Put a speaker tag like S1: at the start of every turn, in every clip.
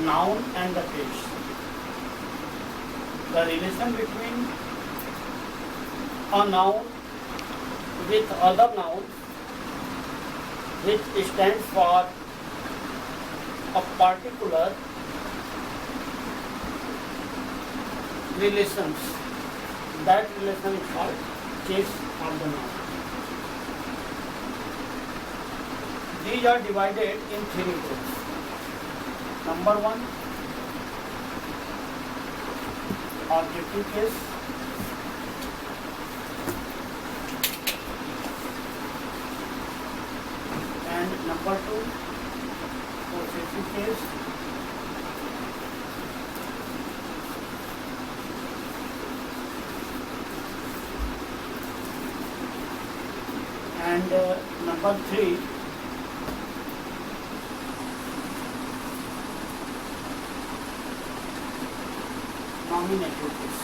S1: noun and the case. The relation between a noun with other nouns which stands for a particular relations. That relation is called case of the noun. These are divided in three groups. Number one, objective case. And number two, possessive case. And number three, nominative case.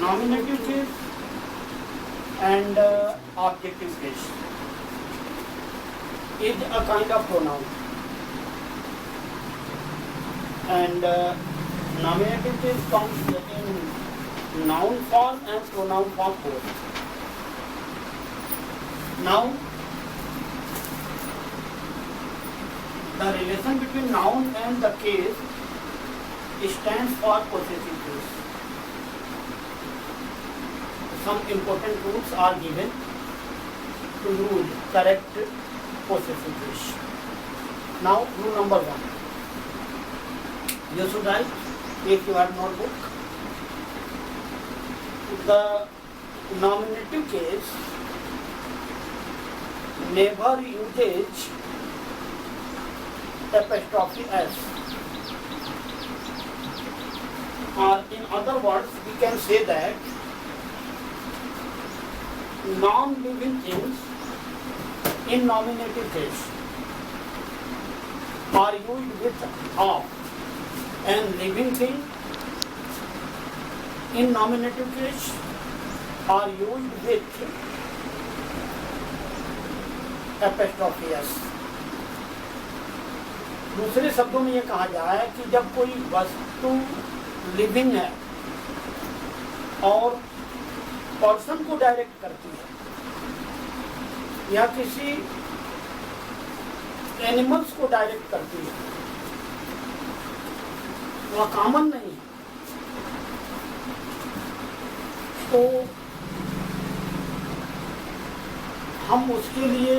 S1: Nominative case and objective case is a kind of pronoun, and nominative case comes in noun form and pronoun form both. Now, the relation between noun and the case stands for possessive case. Some important rules are given to use correct possessive case. Now, rule number one. You should write if you have notebook. The nominative case never uses apostrophe s, or in other words, we can say that non-living things in nominative case are used with of, and living thing in nominative case are used with apostrophe s. दूसरे शब्दों में ये कहा जाए कि जब कोई वस्तु लिविंग है और पर्सन को डायरेक्ट करती है या किसी एनिमल्स को डायरेक्ट करती है, वह कॉमन नहीं, तो हम उसके लिए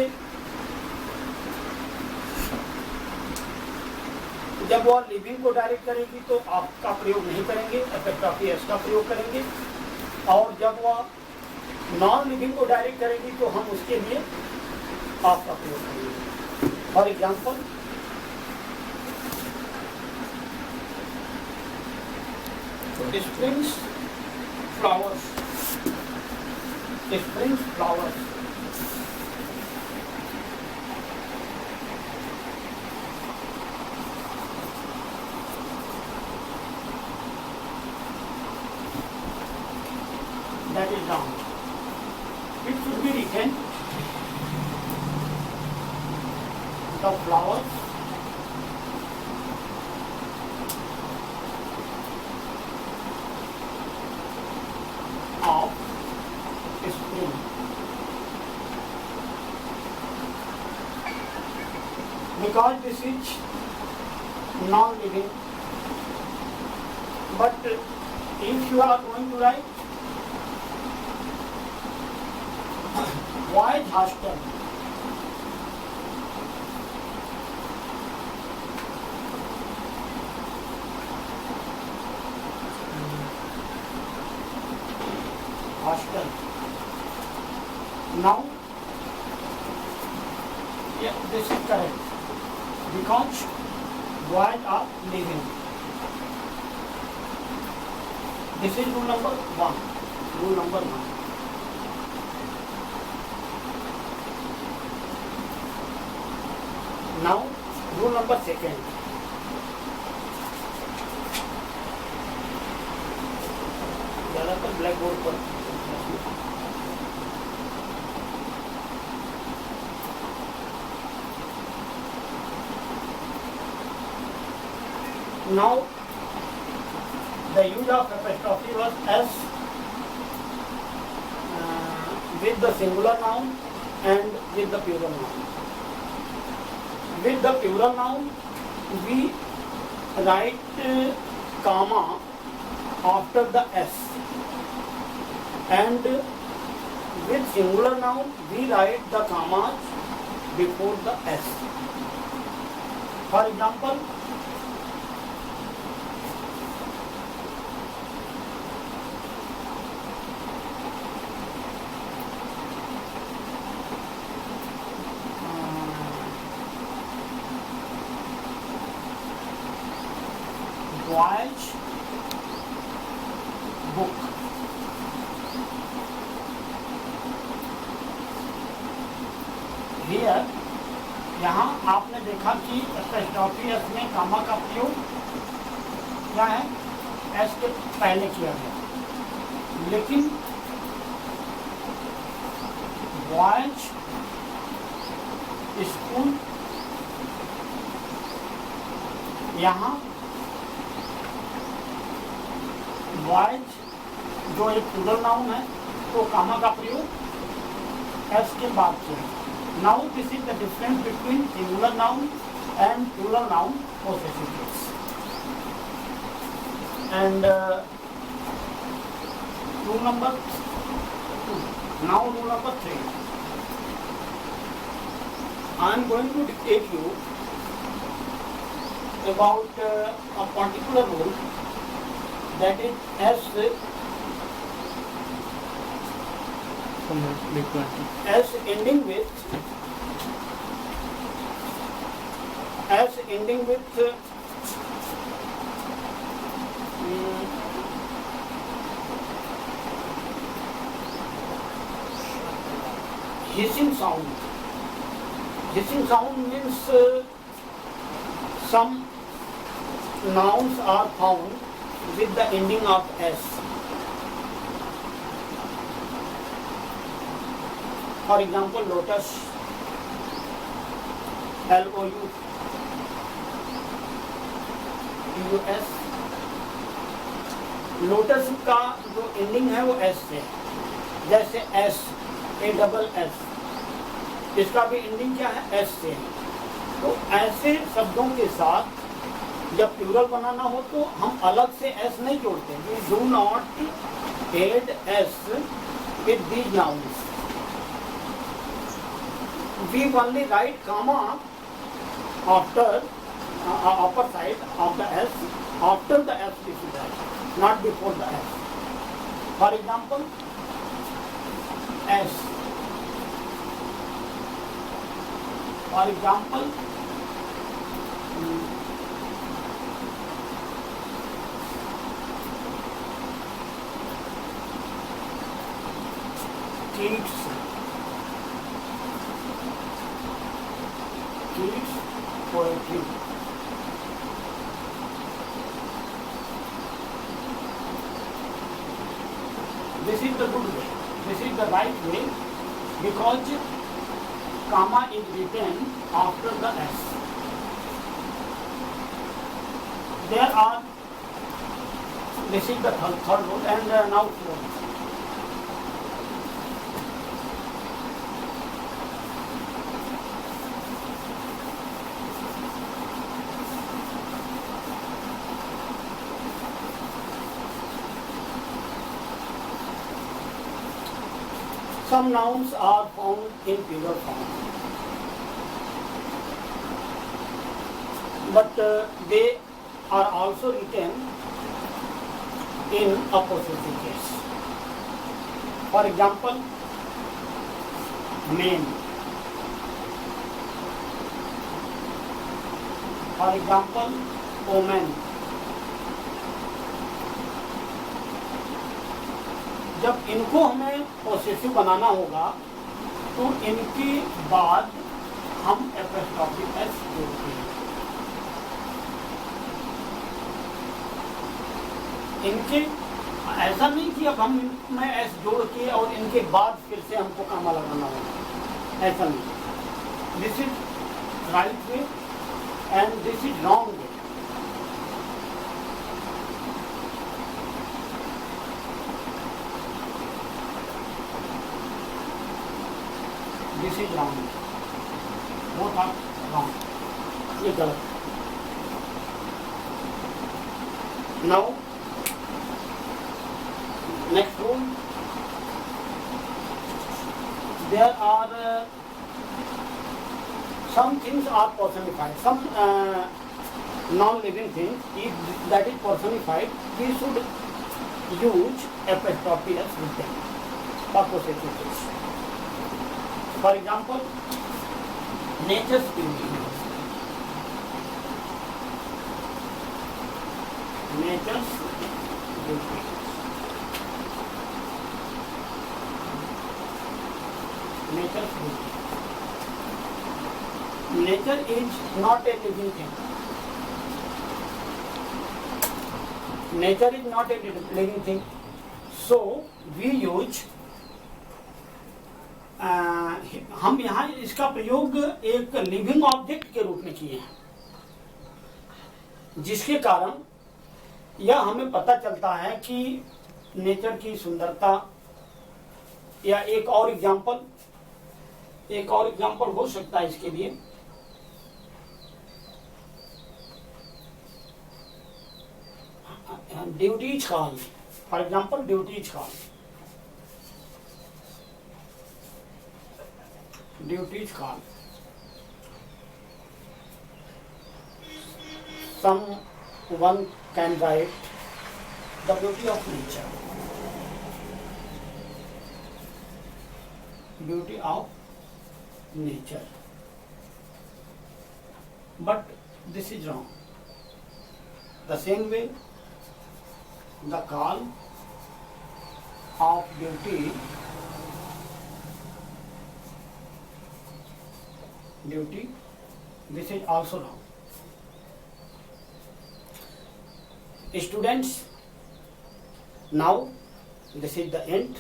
S1: जब वह लिविंग को डायरेक्ट करेगी तो आप का प्रयोग नहीं करेंगे, एपोस्ट्रोफी एस का प्रयोग करेंगे, और जब वह नॉन लिविंग को डायरेक्ट करेगी तो हम उसके लिए आप का प्रयोग करेंगे. For example, springs flowers, springs flowers. That is wrong. It should be written the flowers of spring. Because this is non-living, but if you are going to write White hostel, hostel. Now, yeah, this is correct because white are living. This is rule number one. Rule number one. Now, rule number second. Black board पर। Now the use of apostrophe was S with the singular noun and with the plural noun. With the plural noun we write comma after the S, and with singular noun we write the commas before the S. For example, voyage book. Here, यहाँ आपने देखा कि apostrophe S में कामा का प्रयोग क्या है, S के पहले किया गया, लेकिन voyage स्कूल यहाँ voyage जो एक प्लूरल नाउन है तो कामा का प्रयोग एस के बाद किया। Now this is the difference between singular noun and plural noun possessive case. And rule number 2. Now rule number 3. I am going to dictate you about a particular rule, that is S ending with hissing sound. Hissing sound means some nouns are found with the ending of S. For example, lotus, LOUTUS. Lotus का जो ending है वो S से, जैसे S ASS, इसका भी ending क्या है, एस से। तो ऐसे शब्दों के साथ जब प्लूरल बनाना हो तो हम अलग से एस नहीं जोड़ते। We do not add S with these nouns, we only write comma after upper side of the S, after the S we should write, not before the S. For example, S. For example, kids. Kids poetry. This is the good way. This is the right way, because comma is written after the S. There are, this is the third rule, and now fourth. Some nouns are found in plural form, but they are also written in a possessive case. For example, men. For example, woman. जब इनको हमें possessive बनाना होगा तो इनके बाद हम apostrophe S जोड़ते हैं। इनके ऐसा नहीं कि अब मैं एस जोड़ के और इनके बाद फिर से हमको कामा लगाना होगा, ऐसा नहीं। This is right way and this is wrong way. This is wrong, वो था रॉन्ग, ये गलत। Now next rule, there are some things are personified, some non-living things, if that is personified, we should use apostrophe s with them for possessive case. For example, nature's beauty, nature's beauty. Nature's beauty. Nature is not a living thing. Nature is not a living thing. So we use हम यहाँ इसका प्रयोग एक living object के रूप में किए हैं, जिसके कारण यह हमें पता चलता है कि नेचर की सुंदरता। या एक और एग्जाम्पल हो सकता है इसके लिए, duty is call. For example, duty is call, duty is call. Someone can write the beauty of nature, beauty of nature, but this is wrong. The same way, the call of beauty, this is also wrong. Students, now this is the end,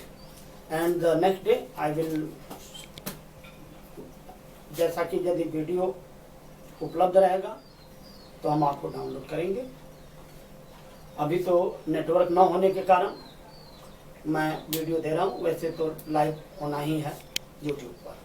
S1: and the next day I will, जैसा कि यदि video उपलब्ध रहेगा तो हम आपको download करेंगे। अभी तो नेटवर्क न होने के कारण मैं वीडियो दे रहा हूँ, वैसे तो लाइव होना ही है यूट्यूब पर।